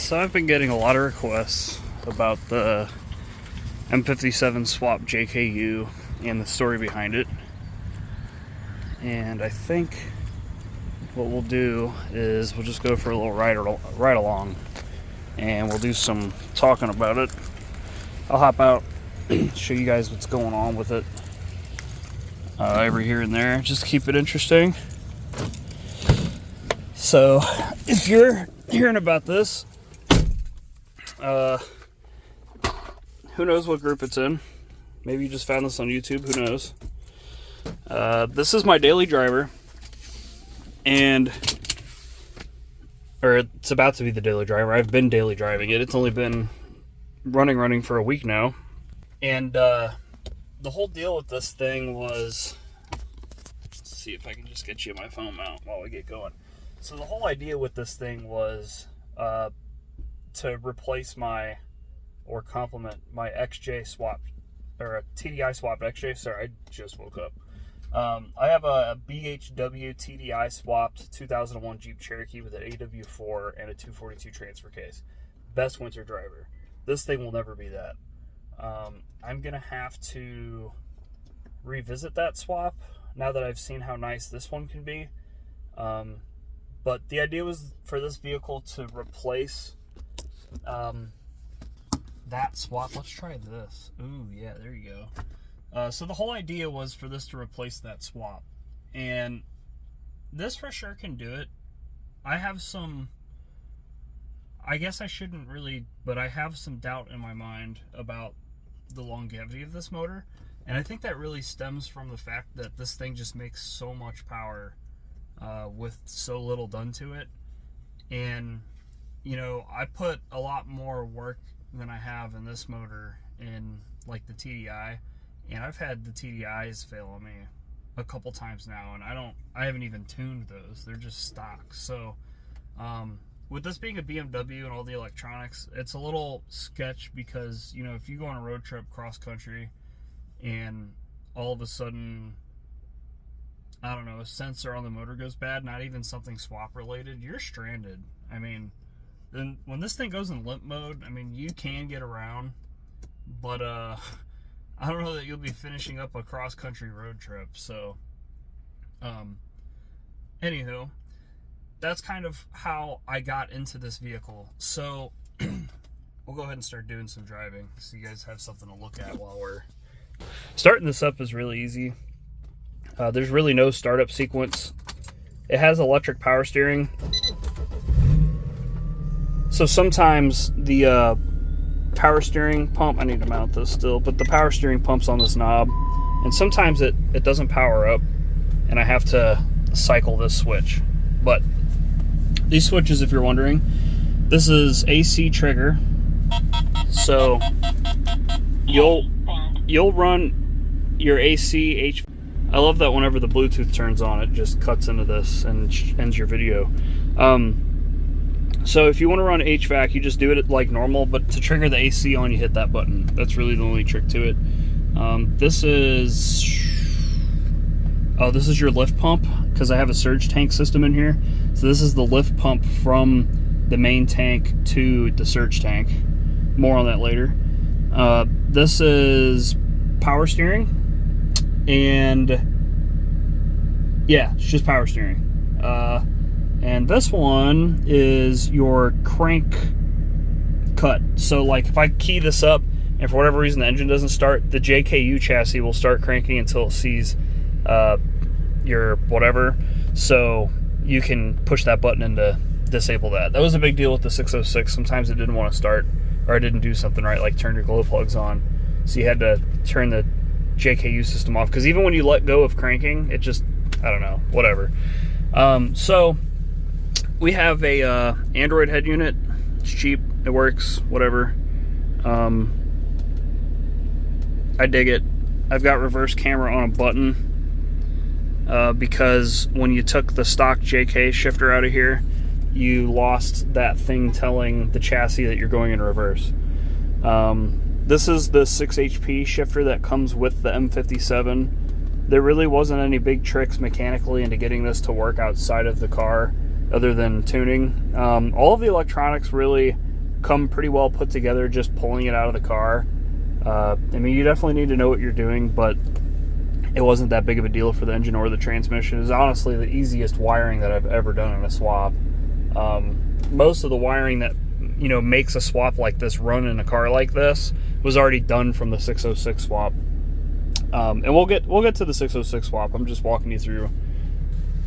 So I've been getting a lot of requests about the M57 swap JKU and the story behind it. And I think what we'll do is we'll just go for a little ride along, and we'll do some talking about it. I'll hop out, show you guys what's going on with it every here and there, just to keep it interesting. So if you're hearing about this, who knows what group it's in? Maybe you just found this on YouTube, who knows? This is my daily driver, or it's about to be the daily driver. I've been daily driving it. It's only been running for a week now. And the whole deal with this thing was, let's see if I can just get you my phone mount while we get going. So the whole idea with this thing was to replace or complement my XJ swap, or a TDI swapped XJ. Sorry, I just woke up. I have a BHW TDI swapped 2001 Jeep Cherokee with an AW4 and a 242 transfer case. Best winter driver. This thing will never be that. I'm going to have to revisit that swap now that I've seen how nice this one can be. But the idea was for this vehicle to replace that swap. Let's try this. Ooh, yeah, there you go. So the whole idea was for this to replace that swap. And this for sure can do it. I have some, I guess I shouldn't really, but I have some doubt in my mind about the longevity of this motor. And I think that really stems from the fact that this thing just makes so much power with so little done to it. And, you know, I put a lot more work than I have in this motor in like the TDI, and I've had the TDIs fail on me a couple times now, and I haven't even tuned those. They're just stock. So with this being a BMW and all the electronics, it's a little sketch because, you know, if you go on a road trip cross country and all of a sudden, I don't know, a sensor on the motor goes bad, not even something swap related, you're stranded. I mean, then when this thing goes in limp mode, I mean, you can get around, but I don't know that you'll be finishing up a cross-country road trip. So anywho, that's kind of how I got into this vehicle. So we'll go ahead and start doing some driving so you guys have something to look at while we're starting this up. Is really easy. There's really no startup sequence. It has electric power steering. So sometimes the power steering pump, I need to mount this still, but the power steering pump's on this knob, and sometimes it doesn't power up, and I have to cycle this switch. But these switches, if you're wondering, this is AC trigger. So you'll run your AC HVAC. I love that whenever the Bluetooth turns on, it just cuts into this and ends your video. So if you want to run HVAC, you just do it like normal, but to trigger the AC on, you hit that button. That's really the only trick to it. This is your lift pump, because I have a surge tank system in here. So this is the lift pump from the main tank to the surge tank. More on that later. This is power steering, and yeah, it's just power steering. And this one is your crank cut. So like if I key this up and for whatever reason the engine doesn't start, the JKU chassis will start cranking until it sees your whatever. So you can push that button in to disable that. That was a big deal with the 606. Sometimes it didn't want to start, or it didn't do something right, like turn your glow plugs on. So you had to turn the JKU system off, because even when you let go of cranking, it just, I don't know, whatever. So we have a Android head unit. It's cheap, it works, whatever. I dig it. I've got reverse camera on a button because when you took the stock JK shifter out of here, you lost that thing telling the chassis that you're going in reverse. This is the 6 HP shifter that comes with the M57. There really wasn't any big tricks mechanically into getting this to work outside of the car other than tuning. All of the electronics really come pretty well put together just pulling it out of the car. I mean, you definitely need to know what you're doing, but it wasn't that big of a deal for the engine or the transmission. It was honestly the easiest wiring that I've ever done in a swap. Most of the wiring that, you know, makes a swap like this run in a car like this was already done from the 606 swap. And we'll get to the 606 swap. I'm just walking you through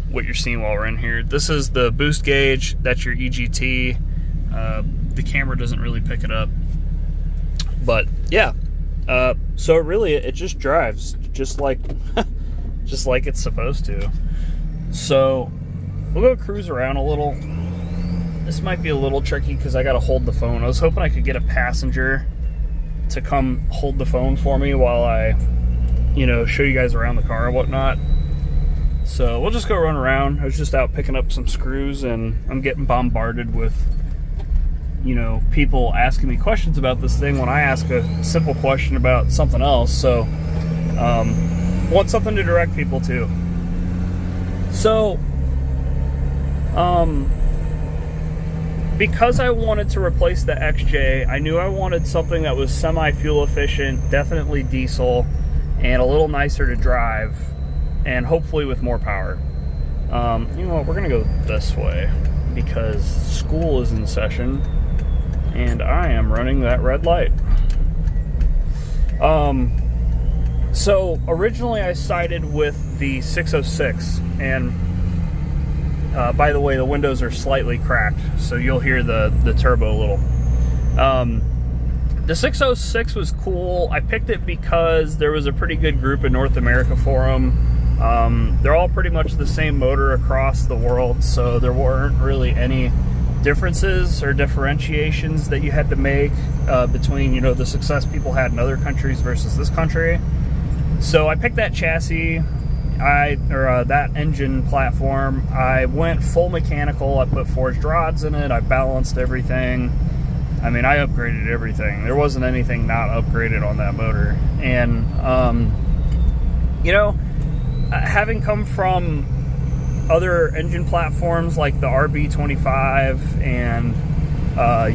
what you're seeing while we're in here. This is the boost gauge. That's your EGT. The camera doesn't really pick it up, but yeah. So really, it just drives just like just like it's supposed to. So we'll go cruise around a little. This might be a little tricky because I got to hold the phone. I was hoping I could get a passenger to come hold the phone for me while I, you know, show you guys around the car and whatnot. So we'll just go run around. I was just out picking up some screws, and I'm getting bombarded with, you know, people asking me questions about this thing when I ask a simple question about something else. So want something to direct people to. So because I wanted to replace the XJ, I knew I wanted something that was semi-fuel efficient, definitely diesel, and a little nicer to drive, and hopefully with more power. You know what, we're gonna go this way because school is in session and I am running that red light. So originally I sided with the 606, and by the way, the windows are slightly cracked, so you'll hear the turbo a little. The 606 was cool. I picked it because there was a pretty good group in North America for them. They're all pretty much the same motor across the world, so there weren't really any differences or differentiations that you had to make between, you know, the success people had in other countries versus this country. So I picked that chassis, that engine platform. I went full mechanical. I put forged rods in it. I balanced everything. I mean, I upgraded everything. There wasn't anything not upgraded on that motor. And, you know, having come from other engine platforms like the RB25 and,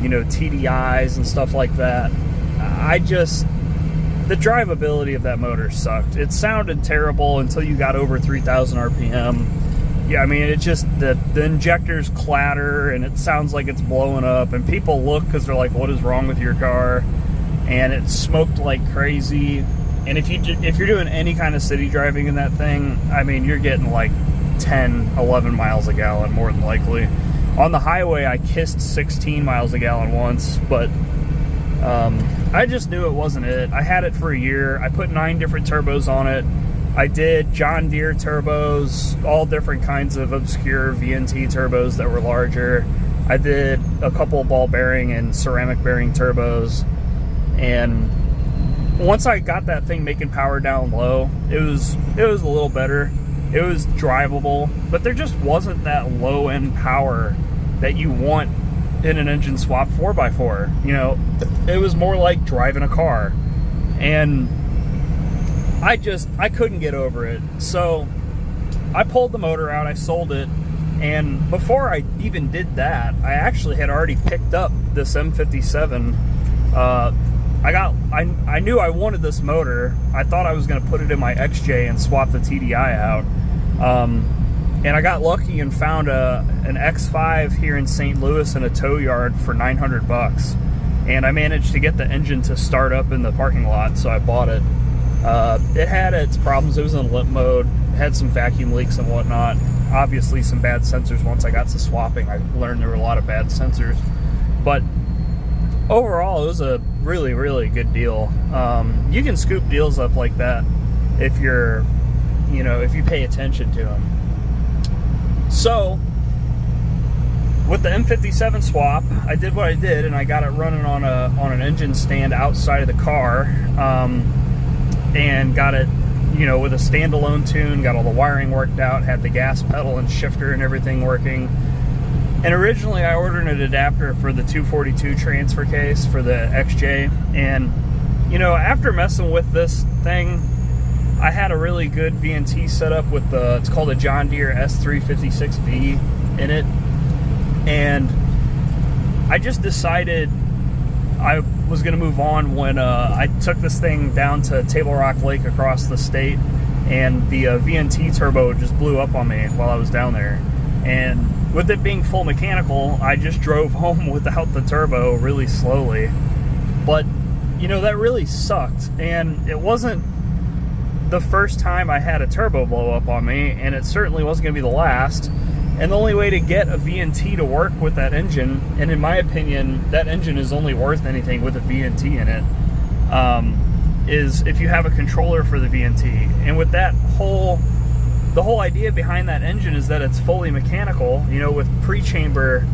you know, TDIs and stuff like that, the drivability of that motor sucked. It sounded terrible until you got over 3,000 RPM. Yeah, I mean, it just, the injectors clatter and it sounds like it's blowing up, and people look because they're like, what is wrong with your car? And it smoked like crazy. And if you're doing any kind of city driving in that thing, I mean, you're getting like 10, 11 miles a gallon more than likely. On the highway, I kissed 16 miles a gallon once, but I just knew it wasn't it. I had it for a year. I put 9 different turbos on it. I did John Deere turbos, all different kinds of obscure VNT turbos that were larger. I did a couple ball bearing and ceramic bearing turbos. And once I got that thing making power down low, it was a little better. It was drivable, but there just wasn't that low end power that you want in an engine swap 4x4. You know, it was more like driving a car, and I couldn't get over it. So I pulled the motor out, I sold it, and before I even did that, I actually had already picked up this M57. I knew I wanted this motor. I thought I was going to put it in my XJ and swap the TDI out. And I got lucky and found an X5 here in St. Louis in a tow yard for $900. And I managed to get the engine to start up in the parking lot, so I bought it. It had its problems. It was in limp mode. It had some vacuum leaks and whatnot. Obviously some bad sensors. Once I got to swapping, I learned there were a lot of bad sensors. But overall, it was a really, really good deal. You can scoop deals up like that if you're, you know, if you pay attention to them. So with the M57 swap, I did what I did, and I got it running on an engine stand outside of the car, and got it, you know, with a standalone tune, got all the wiring worked out, had the gas pedal and shifter and everything working. And originally I ordered an adapter for the 242 transfer case for the XJ, and, you know, after messing with this thing, I had a really good VNT setup with it's called a John Deere S356V in it, and I just decided I was going to move on when I took this thing down to Table Rock Lake across the state, and the VNT turbo just blew up on me while I was down there. And with it being full mechanical, I just drove home without the turbo really slowly. But, you know, that really sucked. And it wasn't the first time I had a turbo blow up on me, and it certainly wasn't going to be the last. And the only way to get a VNT to work with that engine, and in my opinion, that engine is only worth anything with a VNT in it, is if you have a controller for the VNT. And with that the whole idea behind that engine is that it's fully mechanical, you know, with pre-chamber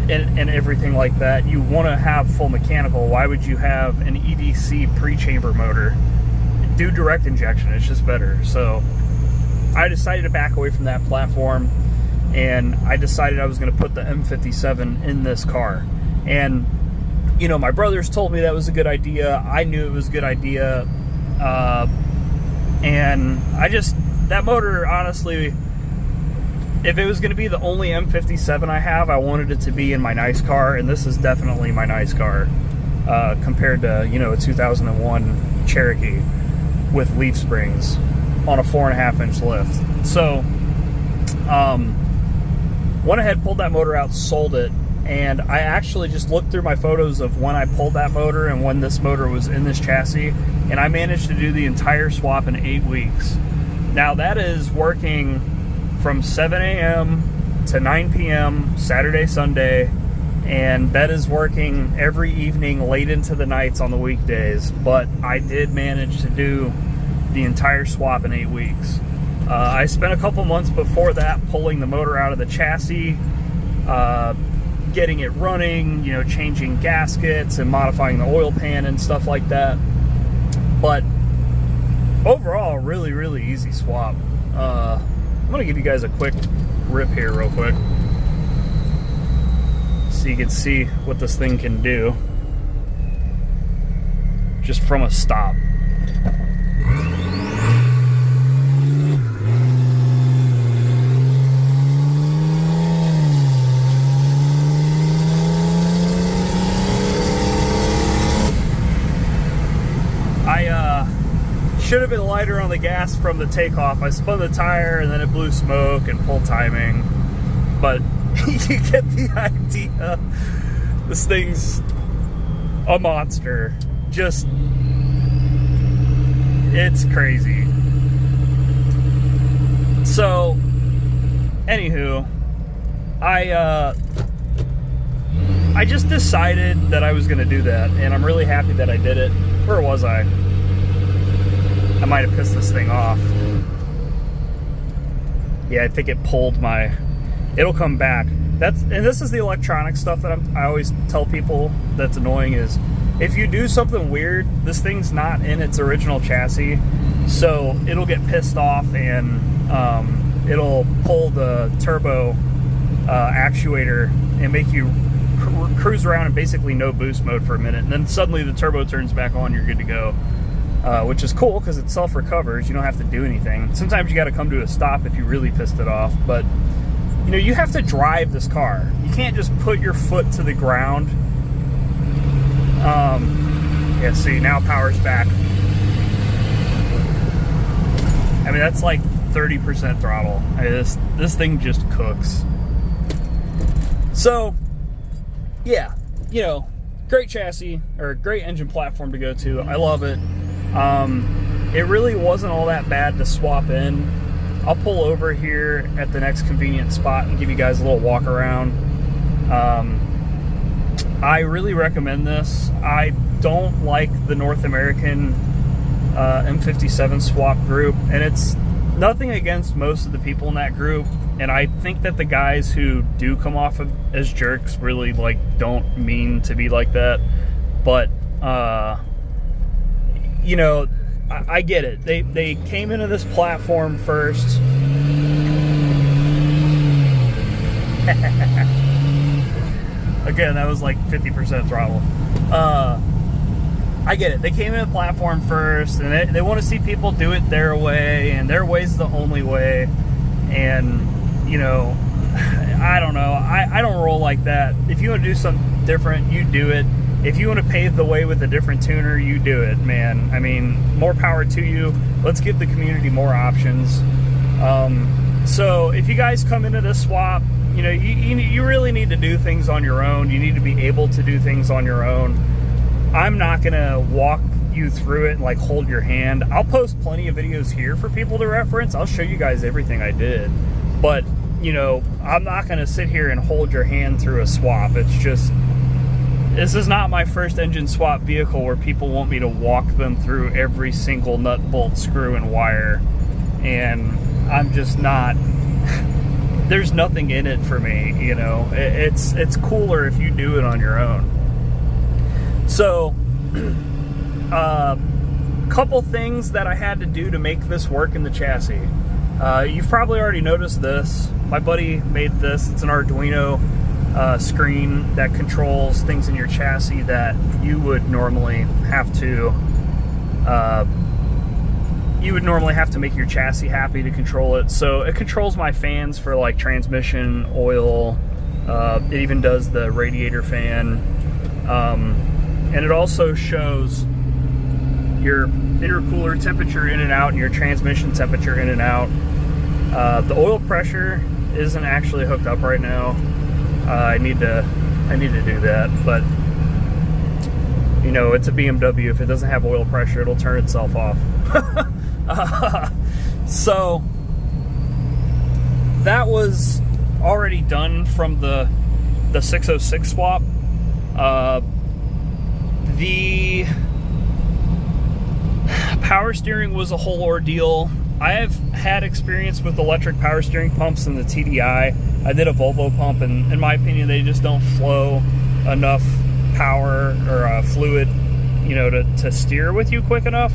and everything like that. You want to have full mechanical. Why would you have an EDC pre-chamber motor? Do direct injection, it's just better. So I decided to back away from that platform, and I decided I was going to put the M57 in this car. And, you know, my brothers told me that was a good idea. I knew it was a good idea. And that motor, honestly, if it was going to be the only M57 I have, I wanted it to be in my nice car, and this is definitely my nice car compared to, you know, a 2001 Cherokee with leaf springs on a 4.5-inch lift. So, went ahead, pulled that motor out, sold it, and I actually just looked through my photos of when I pulled that motor and when this motor was in this chassis, and I managed to do the entire swap in 8 weeks. Now that is working from 7 a.m. to 9 p.m. Saturday, Sunday, and that is working every evening late into the nights on the weekdays, but I did manage to do the entire swap in 8 weeks. I spent a couple months before that pulling the motor out of the chassis, getting it running, you know, changing gaskets and modifying the oil pan and stuff like that. But overall, really, really easy swap. I'm gonna give you guys a quick rip here real quick so you can see what this thing can do just from a stop. Should have been lighter on the gas from the takeoff. I spun the tire and then it blew smoke and pulled timing. But you get the idea. This thing's a monster. Just, it's crazy. So, anywho, I just decided that I was going to do that, and I'm really happy that I did it. Where was I? I might have pissed this thing off. Yeah, I think it pulled my... It'll come back. And this is the electronic stuff that I always tell people that's annoying is, if you do something weird, this thing's not in its original chassis, so it'll get pissed off and it'll pull the turbo actuator and make you cruise around in basically no boost mode for a minute, and then suddenly the turbo turns back on, you're good to go. Which is cool because it self-recovers. You don't have to do anything. Sometimes you got to come to a stop if you really pissed it off, but you know, you have to drive this car. You can't just put your foot to the ground. Yeah, see, now power's back. I mean, that's like 30% throttle. This thing just cooks. So, yeah, you know, great chassis, or great engine platform to go to. I love it. It really wasn't all that bad to swap in. I'll pull over here at the next convenient spot and give you guys a little walk around. I really recommend this. I don't like the North American M57 swap group, and it's nothing against most of the people in that group, and I think that the guys who do come off as jerks really don't mean to be like that, but you know, I get it. They came into this platform first. Again, that was like 50% throttle. I get it. They came in the platform first, and they want to see people do it their way, and their way's the only way. And, you know, I don't know. I don't roll like that. If you want to do something different, you do it. if you want to pave the way with a different tuner, you do it, man. I mean, more power to you. Let's give the community more options. So if you guys come into this swap, you know, you really need to do things on your own. You need to be able to do things on your own. I'm not gonna walk you through it and like hold your hand. I'll post plenty of videos here for people to reference. I'll show you guys everything I did, but you know, I'm not gonna sit here and hold your hand through a swap. It's just, this is not my first engine swap vehicle where people want me to walk them through every single nut, bolt, screw, and wire, and I'm just not. There's nothing in it for me, you know. It's cooler if you do it on your own. So, couple things that I had to do to make this work in the chassis. You've probably already noticed this. My buddy made this. It's an Arduino screen that controls things in your chassis that you would normally have to make your chassis happy to control it. So it controls my fans for like transmission, oil. It even does the radiator fan. And it also shows your intercooler temperature in and out and your transmission temperature in and out. The oil pressure isn't actually hooked up right now. I need to do that, but you know, it's a BMW. If it doesn't have oil pressure, it'll turn itself off. So that was already done from the 606 swap. The power steering was a whole ordeal. I have had experience with electric power steering pumps in the TDI. I did a Volvo pump, and in my opinion, they just don't flow enough power or fluid, you know, to steer with you quick enough.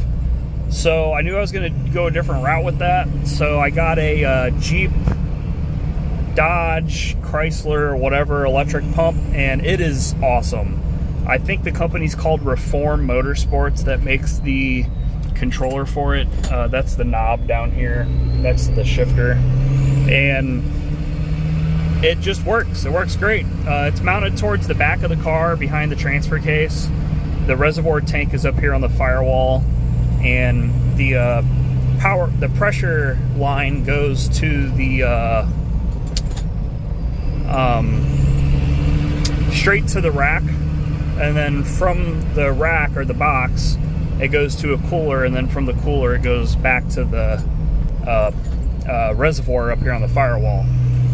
So I knew I was going to go a different route with that. So I got a Jeep, Dodge, Chrysler, whatever electric pump, and it is awesome. I think the company's called Reform Motorsports that makes the controller for it. That's the knob down here next to the shifter, and it just works. It works great. It's mounted towards the back of the car behind the transfer case. The reservoir tank is up here on the firewall, and the pressure line goes to the straight to the rack, and then from the rack or the box it goes to a cooler, and then from the cooler it goes back to the reservoir up here on the firewall.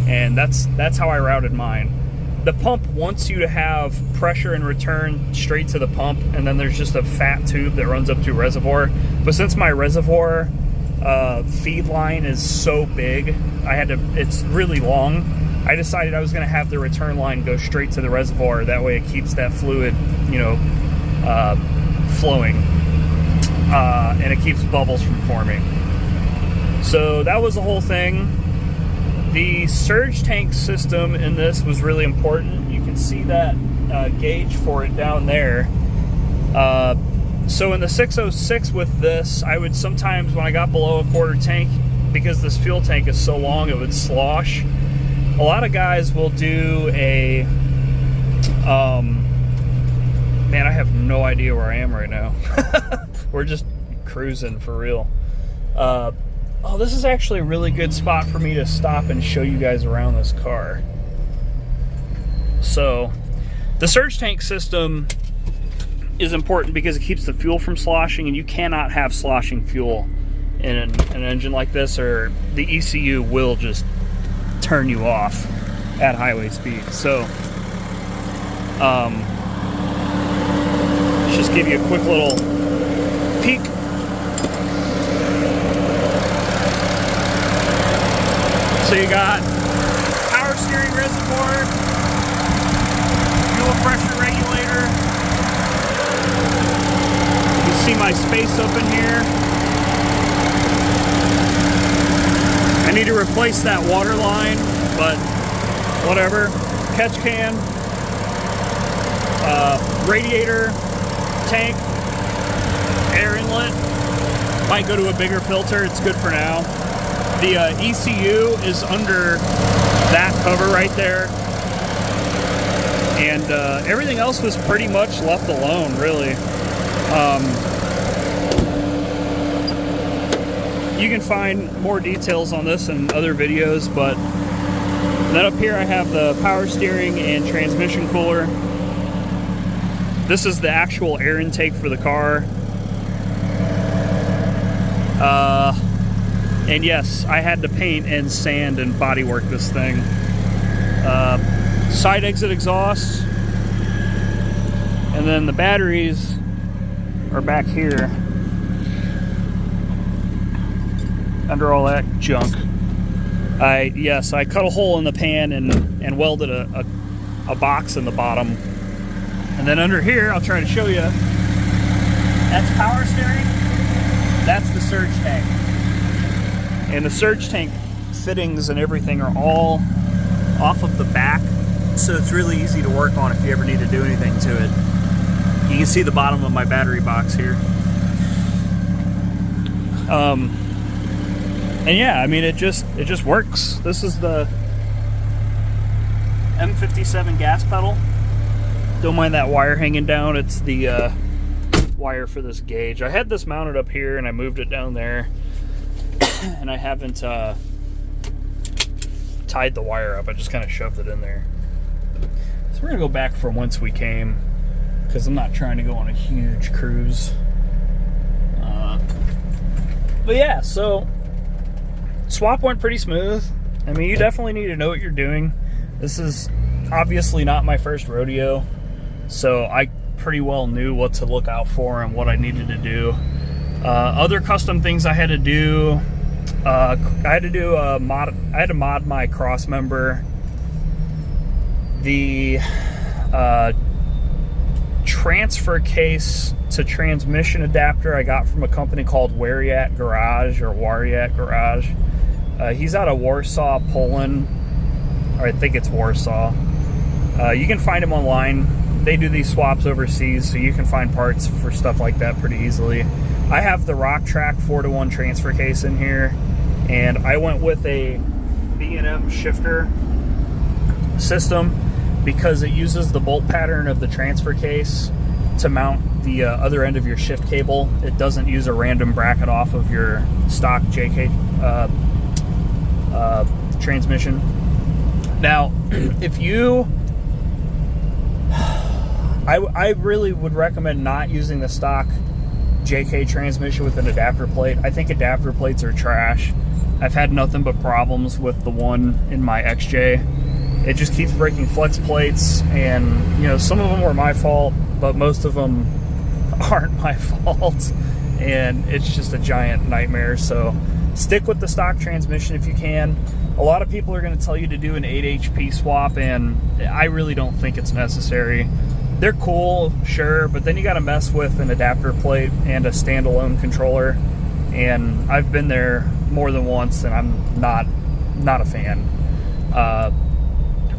And that's how I routed mine. The pump wants you to have pressure and return straight to the pump, and then there's just a fat tube that runs up to a reservoir. But since my reservoir feed line is so big, it's really long, I decided I was gonna have the return line go straight to the reservoir. That way it keeps that fluid, you know, flowing, and it keeps bubbles from forming. So that was the whole thing. The surge tank system in this was really important. You can see that gauge for it down there. So in the 606 with this, I would sometimes, when I got below a quarter tank, because this fuel tank is so long, it would slosh. A lot of guys will do a, man, I have no idea where I am right now. We're just cruising for real. Oh, this is actually a really good spot for me to stop and show you guys around this car. So, the surge tank system is important because it keeps the fuel from sloshing, and you cannot have sloshing fuel in an engine like this, or the ECU will just turn you off at highway speed. So, let's just give you a quick little peek. So you got power steering reservoir, fuel pressure regulator. You can see my space up in here. I need to replace that water line, but whatever. Catch can, radiator, tank, air inlet. Might go to a bigger filter, it's good for now. The ECU is under that cover right there. And everything else was pretty much left alone, really. You can find more details on this in other videos, but then up here I have the power steering and transmission cooler. This is the actual air intake for the car. And yes, I had to paint and sand and bodywork this thing. Side exit exhaust, and then the batteries are back here under all that junk. I cut a hole in the pan and welded a box in the bottom. And then under here, I'll try to show you. That's power steering. That's the surge tank. And the surge tank fittings and everything are all off of the back, so it's really easy to work on if you ever need to do anything to it. You can see the bottom of my battery box here. And yeah, I mean, it just works. This is the M57 gas pedal. Don't mind that wire hanging down. It's the wire for this gauge. I had this mounted up here and I moved it down there, and I haven't tied the wire up. I just kind of shoved it in there. So we're gonna go back from whence we came, because I'm not trying to go on a huge cruise. But yeah, so swap went pretty smooth. I mean, you definitely need to know what you're doing. This is obviously not my first rodeo, so I pretty well knew what to look out for and what I needed to do. Other custom things I had to do, I had to mod my cross member. The transfer case to transmission adapter I got from a company called Wariat Garage. He's out of Warsaw, Poland, or I think it's Warsaw. You can find him online. They do these swaps overseas, so you can find parts for stuff like that pretty easily. I have the Rock Track 4-to-1 transfer case in here, and I went with a B&M shifter system because it uses the bolt pattern of the transfer case to mount the other end of your shift cable. It doesn't use a random bracket off of your stock JK transmission. Now, if you... I really would recommend not using the stock JK transmission with an adapter plate. I think adapter plates are trash. I've had nothing but problems with the one in my XJ. It just keeps breaking flex plates, and you know, some of them were my fault, but most of them aren't my fault, and it's just a giant nightmare. So stick with the stock transmission if you can. A lot of people are going to tell you to do an 8 HP swap, and I really don't think it's necessary. They're cool, sure, but then you got to mess with an adapter plate and a standalone controller, and I've been there more than once, and I'm not a fan.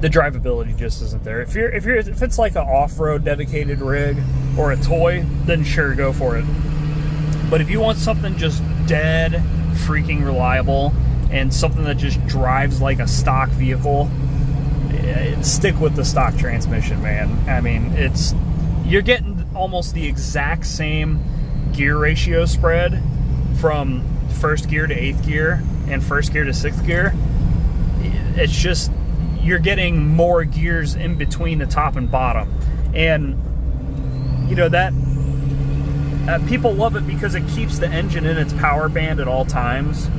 The drivability just isn't there. If it's like an off-road dedicated rig or a toy, then sure, go for it. But if you want something just dead freaking reliable and something that just drives like a stock vehicle, stick with the stock transmission, man. I mean, you're getting almost the exact same gear ratio spread from first gear to 8th gear and first gear to 6th gear. It's just you're getting more gears in between the top and bottom, and you know that people love it because it keeps the engine in its power band at all times.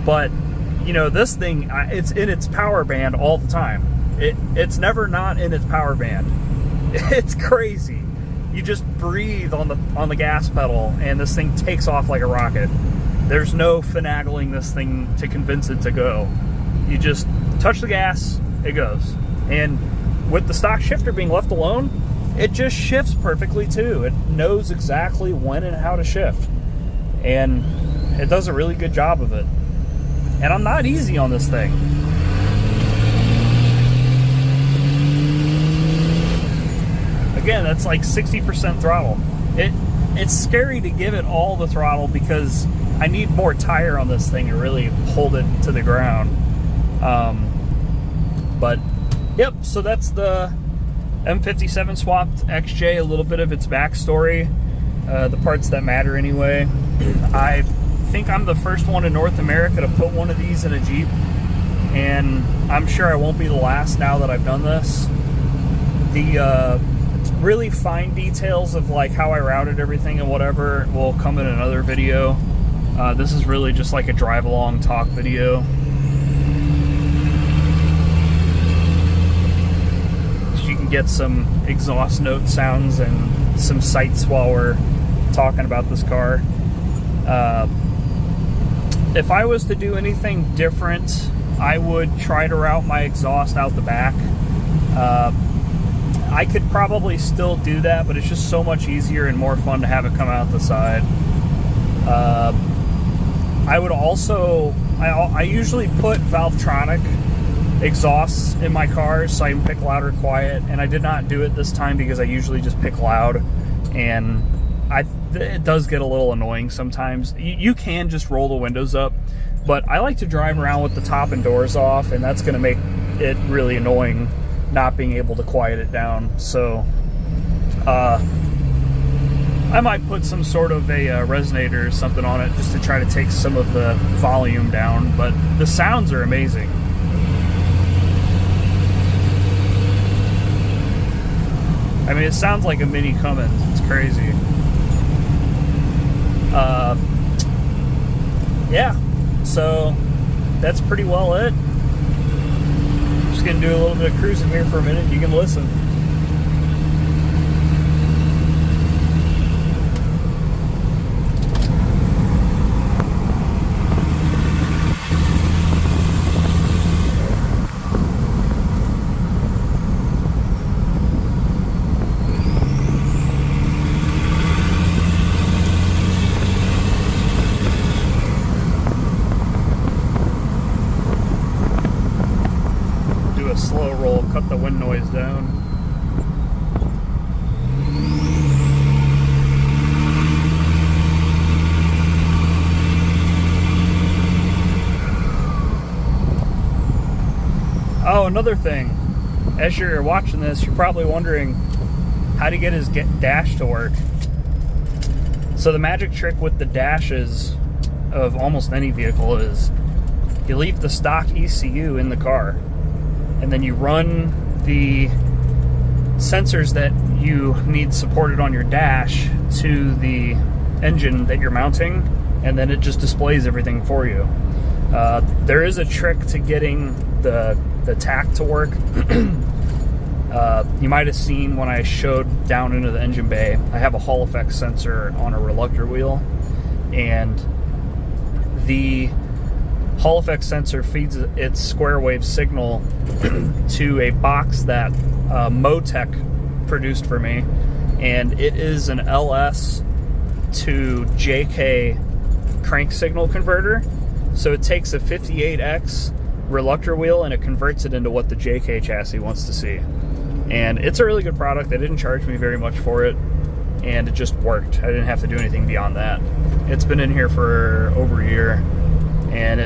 But you know, this thing, it's in its power band all the time. It's never not in its power band. It's crazy. You just breathe on the gas pedal and this thing takes off like a rocket. There's no finagling this thing to convince it to go. You just touch the gas, it goes. And with the stock shifter being left alone, it just shifts perfectly too. It knows exactly when and how to shift, and it does a really good job of it. And I'm not easy on this thing. Again, that's like 60% throttle. It's scary to give it all the throttle because I need more tire on this thing to really hold it to the ground. But yep, so that's the M57 swapped XJ, a little bit of its backstory, the parts that matter anyway. I think I'm the first one in North America to put one of these in a Jeep, and I'm sure I won't be the last now that I've done this. The really fine details of like how I routed everything and whatever will come in another video. This is really just like a drive along talk video. So you can get some exhaust note sounds and some sights while we're talking about this car. If I was to do anything different, I would try to route my exhaust out the back. I could probably still do that, but it's just so much easier and more fun to have it come out the side. I would also, I usually put Valvetronic exhausts in my cars so I can pick loud or quiet, and I did not do it this time because I usually just pick loud, and it does get a little annoying sometimes. You can just roll the windows up, but I like to drive around with the top and doors off, and that's going to make it really annoying not being able to quiet it down. So I might put some sort of a resonator or something on it just to try to take some of the volume down, but the sounds are amazing. I mean, it sounds like a mini Cummins. It's crazy. Yeah, so that's pretty well it. Just gonna do a little bit of cruising here for a minute. You can listen. Slow roll, cut the wind noise down. Oh, another thing. As you're watching this, you're probably wondering how to get his dash to work. So the magic trick with the dashes of almost any vehicle is you leave the stock ECU in the car, and then you run the sensors that you need supported on your dash to the engine that you're mounting, and then it just displays everything for you. There is a trick to getting the tack to work. You might have seen when I showed down into the engine bay, I have a Hall effect sensor on a reluctor wheel, and the Hall effect sensor feeds its square wave signal to a box that Motec produced for me, and it is an LS to JK crank signal converter. So it takes a 58X reluctor wheel and it converts it into what the JK chassis wants to see. And it's a really good product. They didn't charge me very much for it, and it just worked. I didn't have to do anything beyond that. It's been in here for over a year, and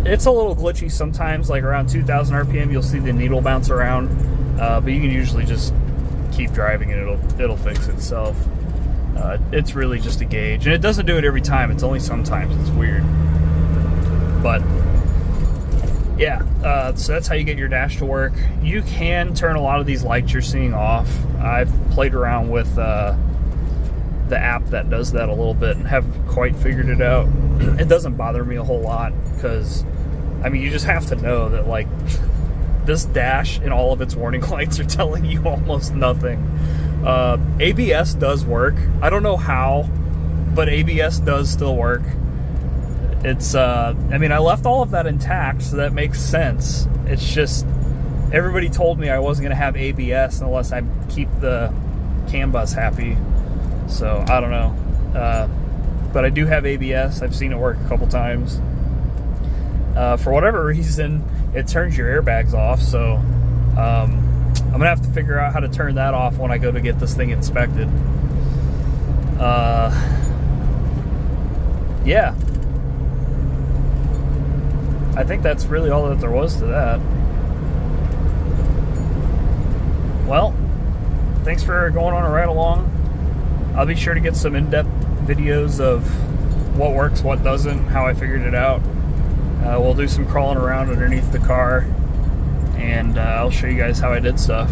it's a little glitchy sometimes. Like around 2,000 RPM, you'll see the needle bounce around, but you can usually just keep driving and it'll fix itself. It's really just a gauge, and it doesn't do it every time. It's only sometimes. It's weird, but yeah. So that's how you get your dash to work. You can turn a lot of these lights you're seeing off. I've played around with the app that does that a little bit and haven't quite figured it out. It doesn't bother me a whole lot because, I mean, you just have to know that, like, this dash and all of its warning lights are telling you almost nothing. ABS does work. I don't know how, but ABS does still work. It's, I mean, I left all of that intact, so that makes sense. It's just, everybody told me I wasn't going to have ABS unless I keep the CAN bus happy. So, I don't know. But I do have ABS. I've seen it work a couple times. For whatever reason, it turns your airbags off, so I'm going to have to figure out how to turn that off when I go to get this thing inspected. Yeah. I think that's really all that there was to that. Well, thanks for going on a ride along. I'll be sure to get some in-depth videos of what works, what doesn't, how I figured it out. We'll do some crawling around underneath the car, and I'll show you guys how I did stuff.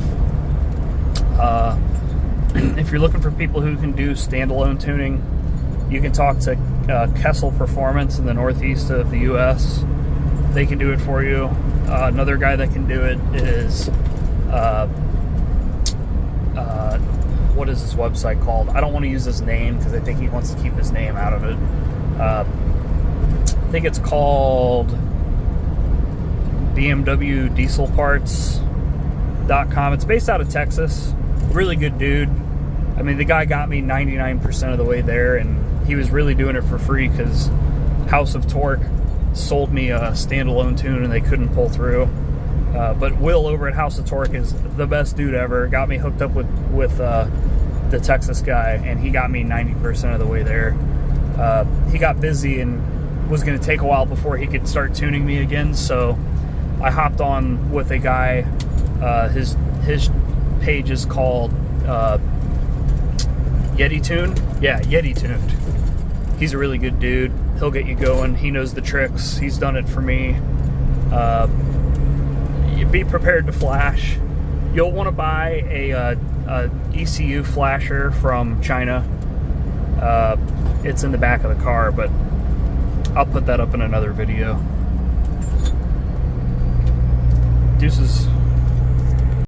If you're looking for people who can do standalone tuning, you can talk to Kessel Performance in the northeast of the US. They can do it for you. Another guy that can do it is what is his website called? I don't want to use his name because I think he wants to keep his name out of it. I think it's called BMWDieselparts.com. It's based out of Texas. Really good dude. I mean, the guy got me 99% of the way there, and he was really doing it for free because House of Torque sold me a standalone tune and they couldn't pull through. But Will over at House of Torque is the best dude ever. Got me hooked up with the Texas guy, and he got me 90% of the way there. He got busy and was going to take a while before he could start tuning me again, so I hopped on with a guy. His page is called Yeti Tune. Yeah, Yeti Tuned. He's a really good dude. He'll get you going. He knows the tricks. He's done it for me. You be prepared to flash. You'll want to buy a ECU flasher from China. It's in the back of the car, but I'll put that up in another video. Deuces.